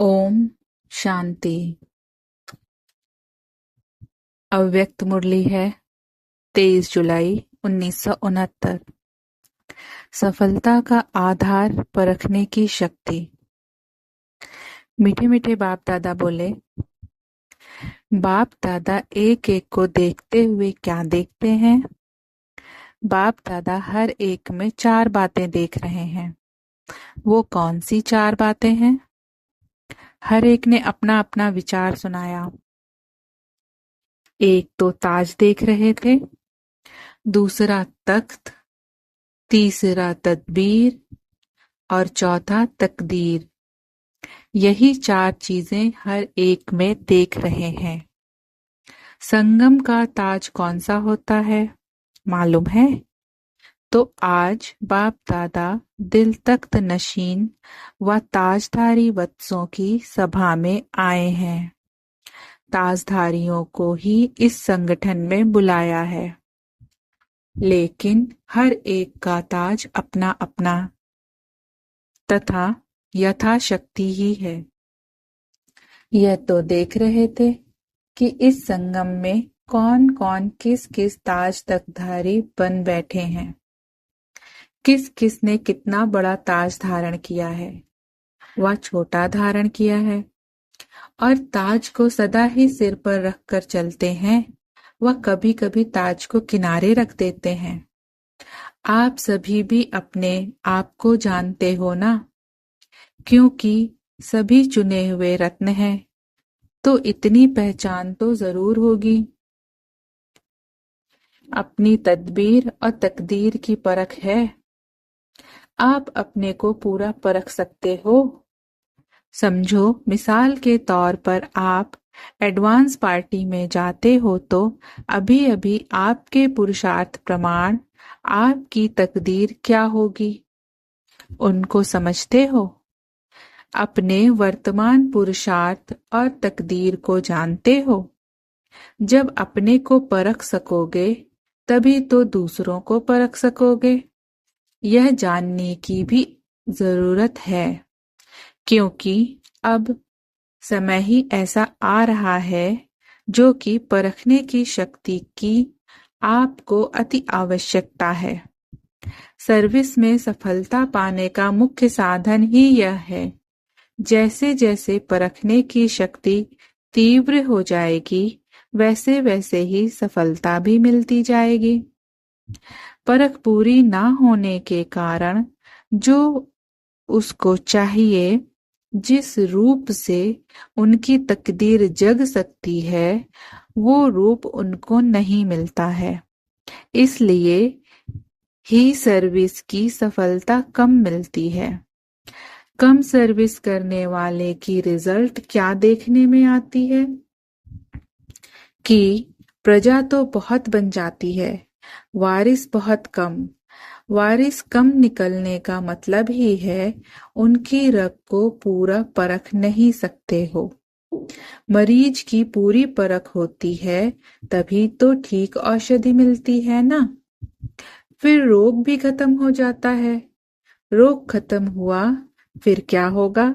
ओम शांति। अव्यक्त मुरली है 23 जुलाई 1969। सफलता का आधार परखने की शक्ति। मीठे मीठे बाप दादा बोले, बाप दादा एक एक को देखते हुए क्या देखते हैं? बाप दादा हर एक में 4 बातें देख रहे हैं। वो कौन सी 4 बातें हैं? हर एक ने अपना अपना विचार सुनाया। एक तो ताज देख रहे थे, दूसरा तख्त, तीसरा तदबीर और चौथा तकदीर। यही 4 चीजें हर एक में देख रहे हैं। संगम का ताज कौन सा होता है मालूम है? तो आज बाप दादा दिल तख्त नशीन व ताजधारी वत्सों की सभा में आए हैं। ताजधारियों को ही इस संगठन में बुलाया है, लेकिन हर एक का ताज अपना अपना तथा यथाशक्ति ही है। यह तो देख रहे थे कि इस संगम में कौन कौन किस किस ताज तख्तधारी बन बैठे हैं। किस किस ने कितना बड़ा ताज धारण किया है व छोटा धारण किया है, और ताज को सदा ही सिर पर रखकर चलते हैं व कभी कभी ताज को किनारे रख देते हैं। आप सभी भी अपने आप को जानते हो ना, क्योंकि सभी चुने हुए रत्न हैं, तो इतनी पहचान तो जरूर होगी। अपनी तदबीर और तकदीर की परख है। आप अपने को पूरा परख सकते हो। समझो, मिसाल के तौर पर आप एडवांस पार्टी में जाते हो तो अभी अभी आपके पुरुषार्थ प्रमाण, आपकी तकदीर क्या होगी, उनको समझते हो? अपने वर्तमान पुरुषार्थ और तकदीर को जानते हो? जब अपने को परख सकोगे तभी तो दूसरों को परख सकोगे। यह जानने की भी जरूरत है, क्योंकि अब समय ही ऐसा आ रहा है जो कि परखने की शक्ति की आपको अति आवश्यकता है। सर्विस में सफलता पाने का मुख्य साधन ही यह है। जैसे जैसे परखने की शक्ति तीव्र हो जाएगी, वैसे वैसे ही सफलता भी मिलती जाएगी। परख पूरी ना होने के कारण जो उसको चाहिए, जिस रूप से उनकी तकदीर जग सकती है, वो रूप उनको नहीं मिलता है। इसलिए ही सर्विस की सफलता कम मिलती है। कम सर्विस करने वाले की रिजल्ट क्या देखने में आती है कि प्रजा तो बहुत बन जाती है, वारिस बहुत कम। वारिस कम निकलने का मतलब ही है उनकी रग को पूरा परख नहीं सकते हो। मरीज की पूरी परख होती है तभी तो ठीक औषधि मिलती है ना। फिर रोग भी खत्म हो जाता है। रोग खत्म हुआ फिर क्या होगा?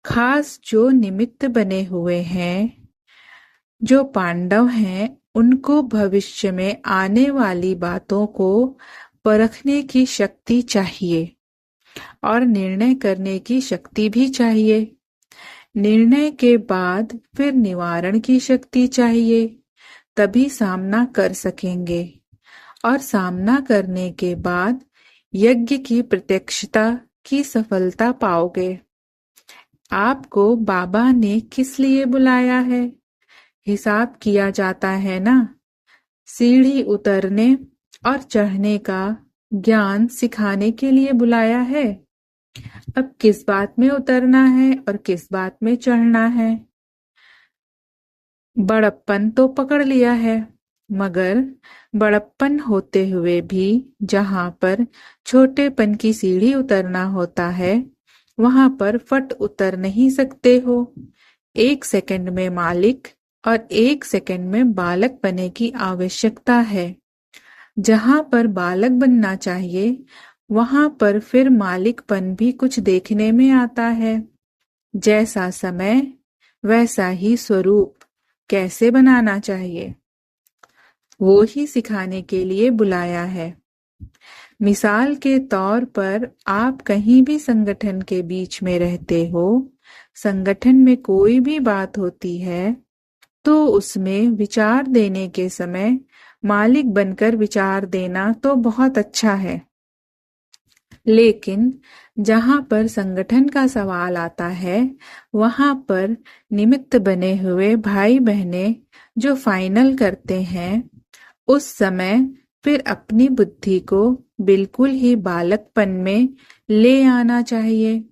खास जो निमित्त बने हुए हैं, जो पांडव हैं, उनको भविष्य में आने वाली बातों को परखने की शक्ति चाहिए और निर्णय करने की शक्ति भी चाहिए। निर्णय के बाद फिर निवारण की शक्ति चाहिए, तभी सामना कर सकेंगे। और सामना करने के बाद यज्ञ की प्रत्यक्षता की सफलता पाओगे। आपको बाबा ने किस लिए बुलाया है? हिसाब किया जाता है ना। सीढ़ी उतरने और चढ़ने का ज्ञान सिखाने के लिए बुलाया है। अब किस बात में उतरना है और किस बात में चढ़ना है? बड़प्पन तो पकड़ लिया है, मगर बड़प्पन होते हुए भी जहां पर छोटेपन की सीढ़ी उतरना होता है, वहां पर फट उतर नहीं सकते हो। 1 सेकंड में मालिक और 1 सेकंड में बालक बनने की आवश्यकता है। जहां पर बालक बनना चाहिए, वहां पर फिर मालिकपन भी कुछ देखने में आता है। जैसा समय वैसा ही स्वरूप कैसे बनाना चाहिए, वो ही सिखाने के लिए बुलाया है। मिसाल के तौर पर आप कहीं भी संगठन के बीच में रहते हो, संगठन में कोई भी बात होती है तो उसमें विचार देने के समय मालिक बनकर विचार देना तो बहुत अच्छा है, लेकिन जहां पर संगठन का सवाल आता है वहां पर निमित्त बने हुए भाई बहने जो फाइनल करते हैं, उस समय फिर अपनी बुद्धि को बिल्कुल ही बालकपन में ले आना चाहिए।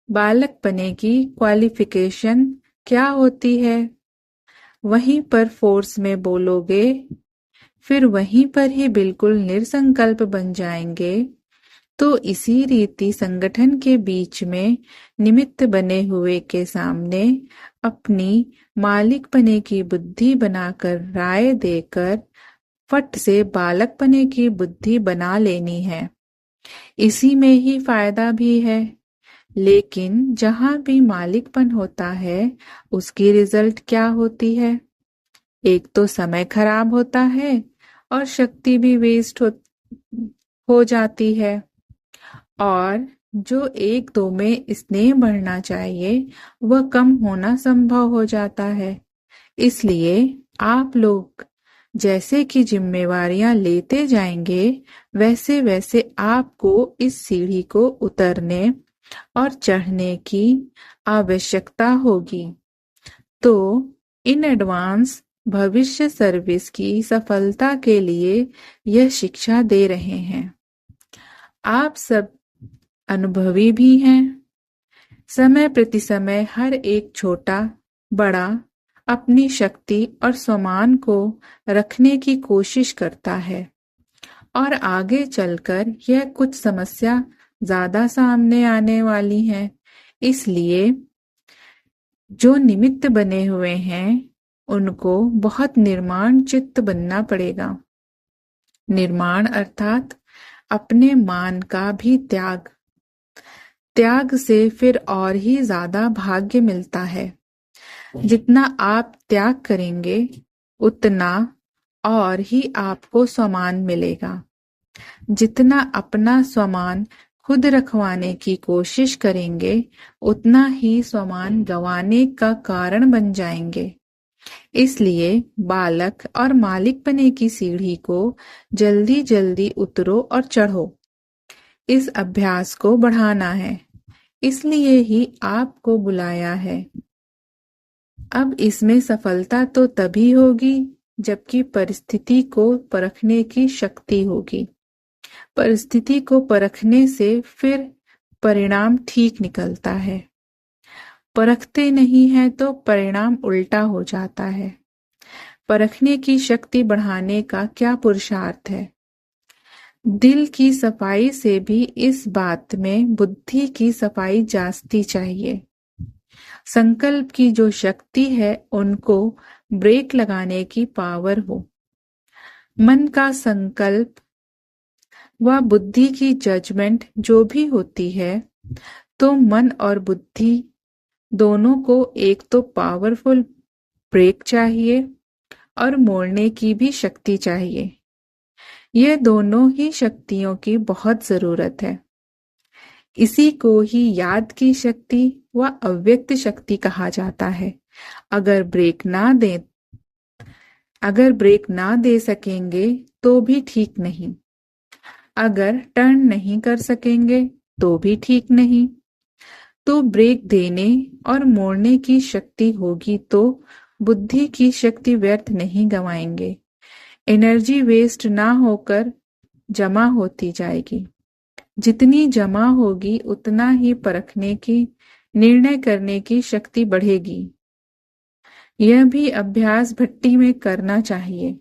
बालकपने की क्वालिफिकेशन क्या होती है? वहीं पर फोर्स में बोलोगे, फिर वहीं पर ही बिल्कुल निरसंकल्प बन जाएंगे। तो इसी रीति संगठन के बीच में निमित्त बने हुए के सामने अपनी मालिकपने की बुद्धि बनाकर राय देकर फट से बालकपने की बुद्धि बना लेनी है। इसी में ही फायदा भी है। लेकिन जहां भी मालिकपन होता है उसकी रिजल्ट क्या होती है? एक तो समय खराब होता है और शक्ति भी वेस्ट हो जाती है, और जो एक दो में स्नेह बढ़ना चाहिए वह कम होना संभव हो जाता है। इसलिए आप लोग जैसे कि जिम्मेवारियां लेते जाएंगे वैसे वैसे आपको इस सीढ़ी को उतरने और चढ़ने की आवश्यकता होगी। तो इन एडवांस भविष्य सर्विस की सफलता के लिए यह शिक्षा दे रहे हैं। आप सब अनुभवी भी हैं। समय प्रति समय हर एक छोटा बड़ा अपनी शक्ति और सम्मान को रखने की कोशिश करता है, और आगे चलकर यह कुछ समस्या ज्यादा सामने आने वाली है। इसलिए जो निमित्त बने हुए हैं उनको बहुत निर्माण चित्त बनना पड़ेगा। निर्माण अर्थात अपने मान का भी त्याग। त्याग से फिर और ही ज्यादा भाग्य मिलता है। जितना आप त्याग करेंगे उतना और ही आपको सम्मान मिलेगा। जितना अपना सम्मान खुद रखवाने की कोशिश करेंगे उतना ही सम्मान गंवाने का कारण बन जाएंगे। इसलिए बालक और मालिकपने की सीढ़ी को जल्दी जल्दी उतरो और चढ़ो। इस अभ्यास को बढ़ाना है, इसलिए ही आपको बुलाया है। अब इसमें सफलता तो तभी होगी जबकि परिस्थिति को परखने की शक्ति होगी। परिस्थिति को परखने से फिर परिणाम ठीक निकलता है। परखते नहीं है तो परिणाम उल्टा हो जाता है। परखने की शक्ति बढ़ाने का क्या पुरुषार्थ है? दिल की सफाई से भी इस बात में बुद्धि की सफाई जांचती चाहिए। संकल्प की जो शक्ति है उनको ब्रेक लगाने की पावर हो। मन का संकल्प व बुद्धि की जजमेंट जो भी होती है, तो मन और बुद्धि दोनों को एक तो पावरफुल ब्रेक चाहिए और मोड़ने की भी शक्ति चाहिए। यह दोनों ही शक्तियों की बहुत जरूरत है। इसी को ही याद की शक्ति व अव्यक्त शक्ति कहा जाता है। अगर ब्रेक ना दे सकेंगे तो भी ठीक नहीं, अगर टर्न नहीं कर सकेंगे तो भी ठीक नहीं। तो ब्रेक देने और मोड़ने की शक्ति होगी तो बुद्धि की शक्ति व्यर्थ नहीं गवाएंगे। एनर्जी वेस्ट ना होकर जमा होती जाएगी। जितनी जमा होगी उतना ही परखने की, निर्णय करने की शक्ति बढ़ेगी। यह भी अभ्यास भट्टी में करना चाहिए।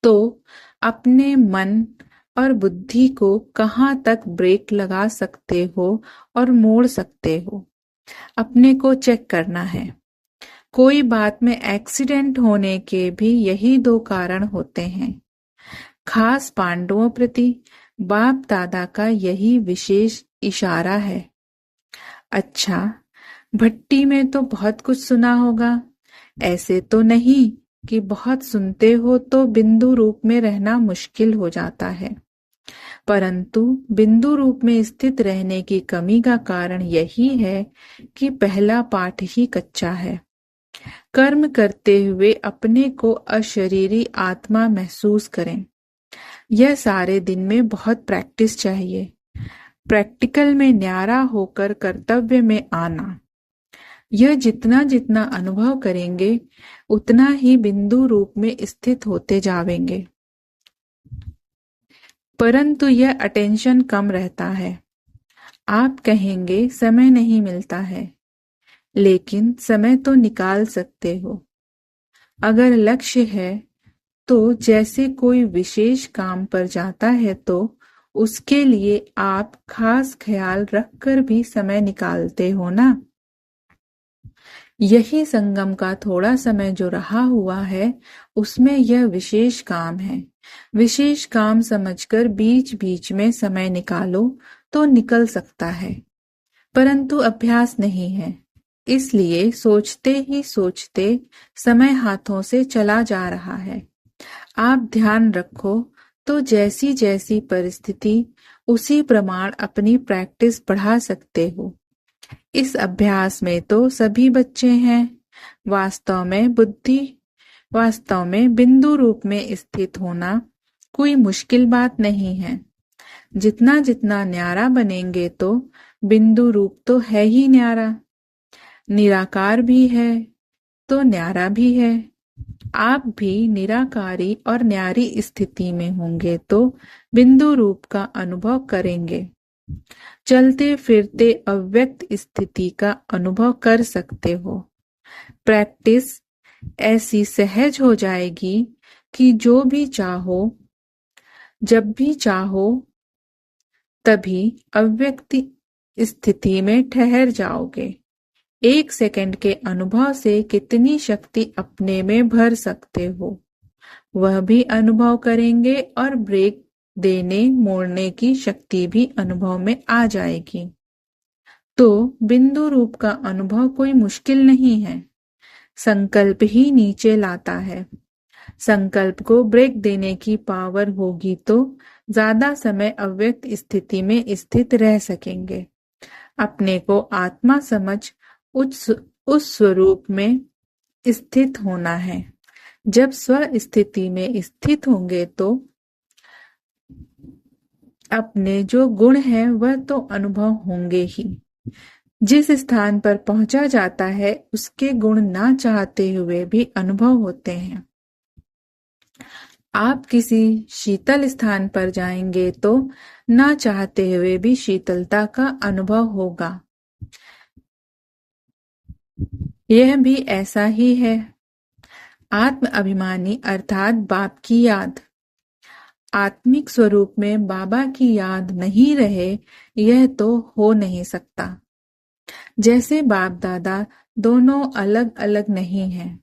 तो अपने मन और बुद्धि को कहाँ तक ब्रेक लगा सकते हो और मोड़ सकते हो, अपने को चेक करना है। कोई बात में एक्सीडेंट होने के भी यही दो कारण होते हैं। खास पांडवों प्रति बाप दादा का यही विशेष इशारा है। अच्छा, भट्टी में तो बहुत कुछ सुना होगा। ऐसे तो नहीं कि बहुत सुनते हो तो बिंदु रूप में रहना मुश्किल हो जाता है, परंतु बिंदु रूप में स्थित रहने की कमी का कारण यही है कि पहला पाठ ही कच्चा है। कर्म करते हुए अपने को अशरीरी आत्मा महसूस करें। यह सारे दिन में बहुत प्रैक्टिस चाहिए। प्रैक्टिकल में न्यारा होकर कर्तव्य में आना। यह जितना जितना अनुभव करेंगे उतना ही बिंदु रूप में स्थित होते जावेंगे, परंतु यह अटेंशन कम रहता है। आप कहेंगे समय नहीं मिलता है, लेकिन समय तो निकाल सकते हो। अगर लक्ष्य है तो जैसे कोई विशेष काम पर जाता है तो उसके लिए आप खास ख्याल रखकर भी समय निकालते हो ना। यही संगम का थोड़ा समय जो रहा हुआ है उसमें यह विशेष काम है। विशेष काम समझकर बीच बीच में समय निकालो तो निकल सकता है, परंतु अभ्यास नहीं है, इसलिए सोचते ही सोचते समय हाथों से चला जा रहा है। आप ध्यान रखो तो जैसी जैसी परिस्थिति उसी प्रमाण अपनी प्रैक्टिस बढ़ा सकते हो। इस अभ्यास में तो सभी बच्चे हैं। वास्तव में बिंदु रूप में स्थित होना कोई मुश्किल बात नहीं है। जितना जितना न्यारा बनेंगे तो बिंदु रूप तो है ही न्यारा, निराकार भी है तो न्यारा भी है। आप भी निराकारी और न्यारी स्थिति में होंगे तो बिंदु रूप का अनुभव करेंगे। चलते फिरते अव्यक्त स्थिति का अनुभव कर सकते हो। प्रैक्टिस ऐसी सहज हो जाएगी कि जो भी चाहो जब भी चाहो तभी अव्यक्त स्थिति में ठहर जाओगे। 1 सेकंड के अनुभव से कितनी शक्ति अपने में भर सकते हो वह भी अनुभव करेंगे और ब्रेक देने मोड़ने की शक्ति भी अनुभव में आ जाएगी। तो बिंदु रूप का अनुभव कोई मुश्किल नहीं है। संकल्प ही नीचे लाता है। संकल्प को ब्रेक देने की पावर होगी तो ज्यादा समय अव्यक्त स्थिति में स्थित रह सकेंगे। अपने को आत्मा समझ उस स्वरूप में स्थित होना है। जब स्व स्थिति में स्थित होंगे तो अपने जो गुण हैं वह तो अनुभव होंगे ही। जिस स्थान पर पहुंचा जाता है उसके गुण ना चाहते हुए भी अनुभव होते हैं। आप किसी शीतल स्थान पर जाएंगे तो ना चाहते हुए भी शीतलता का अनुभव होगा। यह भी ऐसा ही है। आत्म अभिमानी अर्थात बाप की याद। आत्मिक स्वरूप में बाबा की याद नहीं रहे यह तो हो नहीं सकता। जैसे बाप दादा दोनों अलग अलग नहीं हैं,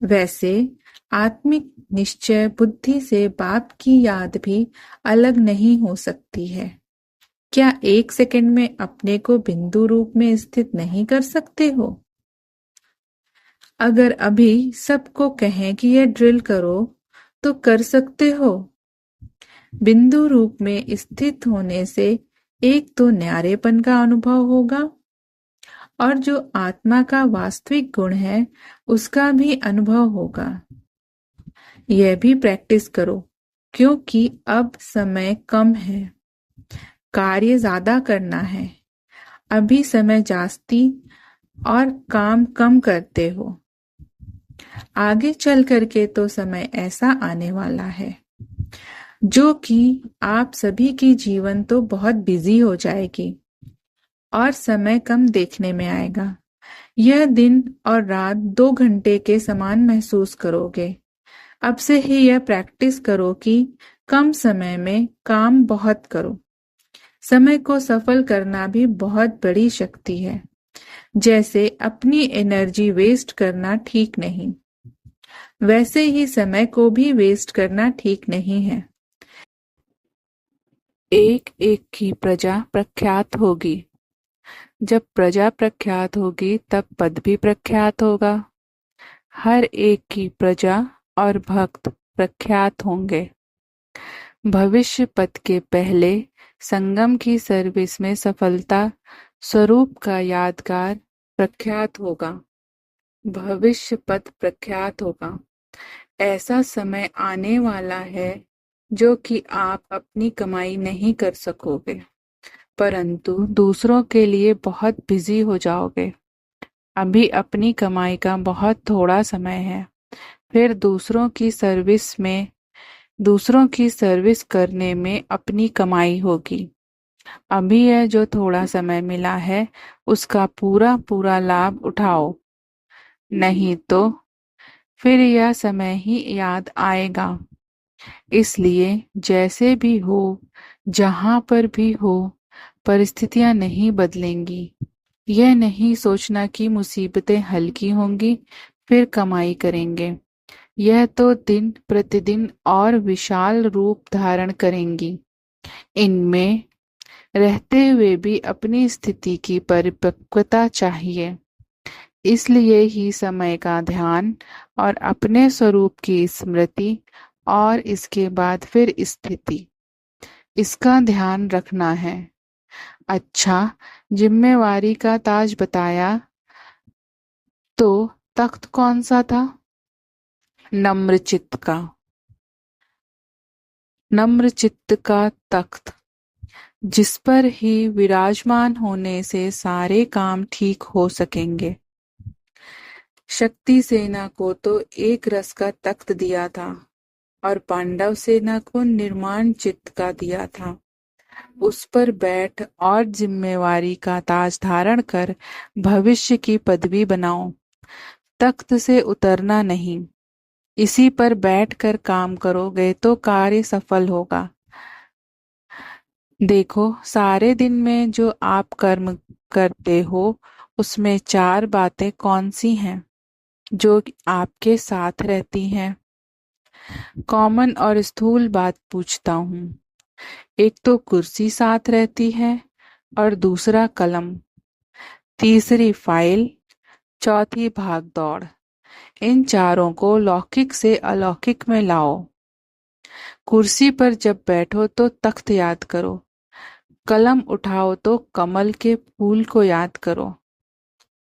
वैसे आत्मिक निश्चय बुद्धि से बाप की याद भी अलग नहीं हो सकती है। क्या 1 सेकंड में अपने को बिंदु रूप में स्थित नहीं कर सकते हो? अगर अभी सबको कहें कि यह ड्रिल करो तो कर सकते हो। बिंदु रूप में स्थित होने से एक तो न्यारेपन का अनुभव होगा और जो आत्मा का वास्तविक गुण है उसका भी अनुभव होगा। यह भी प्रैक्टिस करो क्योंकि अब समय कम है, कार्य ज्यादा करना है। अभी समय जास्ती और काम कम करते हो। आगे चल करके तो समय ऐसा आने वाला है जो कि आप सभी की जीवन तो बहुत बिजी हो जाएगी और समय कम देखने में आएगा। यह दिन और रात 2 घंटे के समान महसूस करोगे। अब से ही यह प्रैक्टिस करो कि कम समय में काम बहुत करो। समय को सफल करना भी बहुत बड़ी शक्ति है। जैसे अपनी एनर्जी वेस्ट करना ठीक नहीं, वैसे ही समय को भी वेस्ट करना ठीक नहीं है। एक एक की प्रजा प्रख्यात होगी। जब प्रजा प्रख्यात होगी तब पद भी प्रख्यात होगा। हर एक की प्रजा और भक्त प्रख्यात होंगे। भविष्य पद के पहले संगम की सर्विस में सफलता स्वरूप का यादगार प्रख्यात होगा। भविष्य पद प्रख्यात होगा। ऐसा समय आने वाला है जो कि आप अपनी कमाई नहीं कर सकोगे, परंतु दूसरों के लिए बहुत बिजी हो जाओगे। अभी अपनी कमाई का बहुत थोड़ा समय है, फिर दूसरों की सर्विस करने में अपनी कमाई होगी। अभी यह जो थोड़ा समय मिला है उसका पूरा पूरा लाभ उठाओ, नहीं तो फिर यह समय ही याद आएगा। इसलिए जैसे भी हो, जहां पर भी हो, परिस्थितियां नहीं बदलेंगी। यह नहीं सोचना कि मुसीबतें हल्की होंगी फिर कमाई करेंगे। यह तो दिन प्रतिदिन और विशाल रूप धारण करेंगी। इनमें रहते हुए भी अपनी स्थिति की परिपक्वता चाहिए। इसलिए ही समय का ध्यान और अपने स्वरूप की स्मृति और इसके बाद फिर स्थिति, इसका ध्यान रखना है। अच्छा, जिम्मेवारी का ताज बताया, तो तख्त कौन सा था? नम्र चित्त का। नम्र चित्त का तख्त, जिस पर ही विराजमान होने से सारे काम ठीक हो सकेंगे। शक्ति सेना को तो एक रस का तख्त दिया था और पांडव सेना को निर्माण चित्त का दिया था। उस पर बैठ और जिम्मेवारी का ताज धारण कर भविष्य की पदवी बनाओ। तख्त से उतरना नहीं, इसी पर बैठकर काम करोगे तो कार्य सफल होगा। देखो, सारे दिन में जो आप कर्म करते हो उसमें 4 बातें कौन सी हैं जो आपके साथ रहती हैं? कॉमन और स्थूल बात पूछता हूँ। एक तो कुर्सी साथ रहती है और दूसरा कलम, तीसरी फाइल, चौथी भाग दौड़। इन चारों को लौकिक से अलौकिक में लाओ। कुर्सी पर जब बैठो तो तख्त याद करो, कलम उठाओ तो कमल के फूल को याद करो।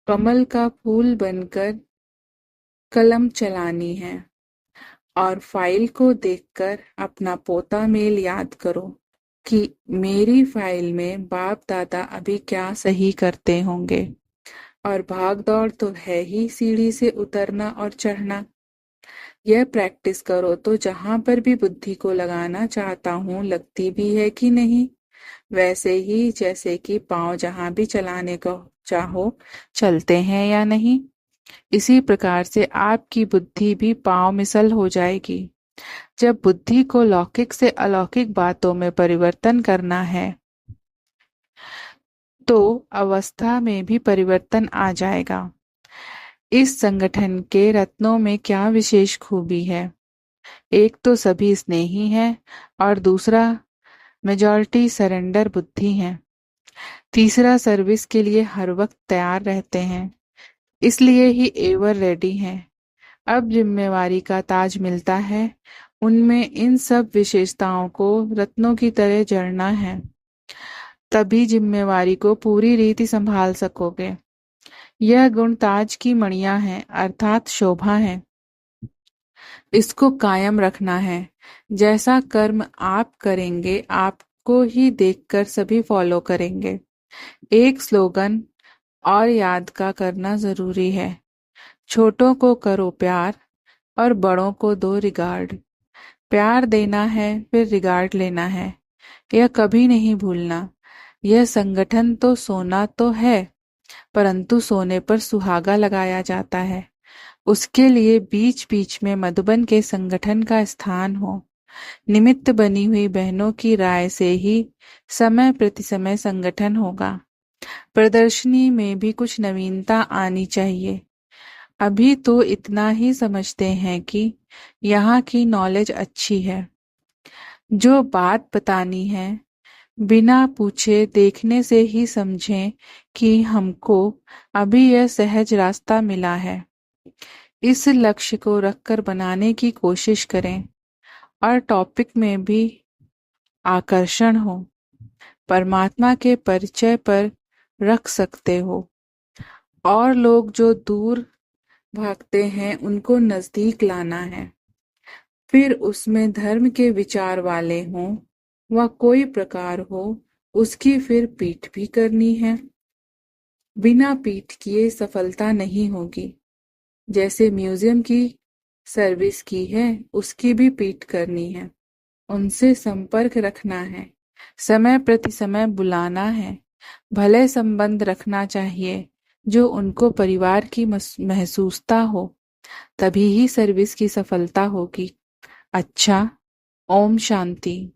कमल का फूल बनकर कलम चलानी है और फाइल को देखकर अपना पोता मेल याद करो कि मेरी फाइल में बाप दादा अभी क्या सही करते होंगे। और भाग दौड़ तो है ही सीढ़ी से उतरना और चढ़ना। यह प्रैक्टिस करो तो जहां पर भी बुद्धि को लगाना चाहता हूँ लगती भी है कि नहीं, वैसे ही जैसे कि पांव जहां भी चलाने को चाहो चलते हैं या नहीं। इसी प्रकार से आपकी बुद्धि भी पांव मिसल हो जाएगी। जब बुद्धि को लौकिक से अलौकिक बातों में परिवर्तन करना है तो अवस्था में भी परिवर्तन आ जाएगा। इस संगठन के रत्नों में क्या विशेष खूबी है? एक तो सभी स्नेही हैं और दूसरा मेजॉरिटी सरेंडर बुद्धि है। तीसरा सर्विस के लिए हर वक्त तैयार रहते हैं, इसलिए ही एवर रेडी हैं। अब जिम्मेवारी का ताज मिलता है, उनमें इन सब विशेषताओं को रत्नों की तरह जड़ना है, तभी जिम्मेवारी को पूरी रीति संभाल सकोगे। यह गुण ताज की मणियां हैं, अर्थात शोभा है। इसको कायम रखना है। जैसा कर्म आप करेंगे आपको ही देखकर सभी फॉलो करेंगे। एक स्लोगन और याद का करना जरूरी है, छोटों को करो प्यार और बड़ों को दो रिगार्ड। प्यार देना है फिर रिगार्ड लेना है, यह कभी नहीं भूलना। यह संगठन तो सोना तो है, परंतु सोने पर सुहागा लगाया जाता है। उसके लिए बीच बीच में मधुबन के संगठन का स्थान हो। निमित्त बनी हुई बहनों की राय से ही समय प्रति समय संगठन होगा। प्रदर्शनी में भी कुछ नवीनता आनी चाहिए। अभी तो इतना ही समझते हैं कि यहाँ की नॉलेज अच्छी है। जो बात बतानी है बिना पूछे देखने से ही समझें कि हमको अभी यह सहज रास्ता मिला है। इस लक्ष्य को रखकर बनाने की कोशिश करें और टॉपिक में भी आकर्षण हो। परमात्मा के परिचय पर रख सकते हो और लोग जो दूर भागते हैं उनको नजदीक लाना है। फिर उसमें धर्म के विचार वाले हों व कोई प्रकार हो, उसकी फिर पीठ भी करनी है। बिना पीठ किए सफलता नहीं होगी। जैसे म्यूजियम की सर्विस की है, उसकी भी पीठ करनी है। उनसे संपर्क रखना है, समय प्रति समय बुलाना है, भले संबंध रखना चाहिए जो उनको परिवार की महसूसता हो, तभी ही सर्विस की सफलता होगी। अच्छा, ओम शांति।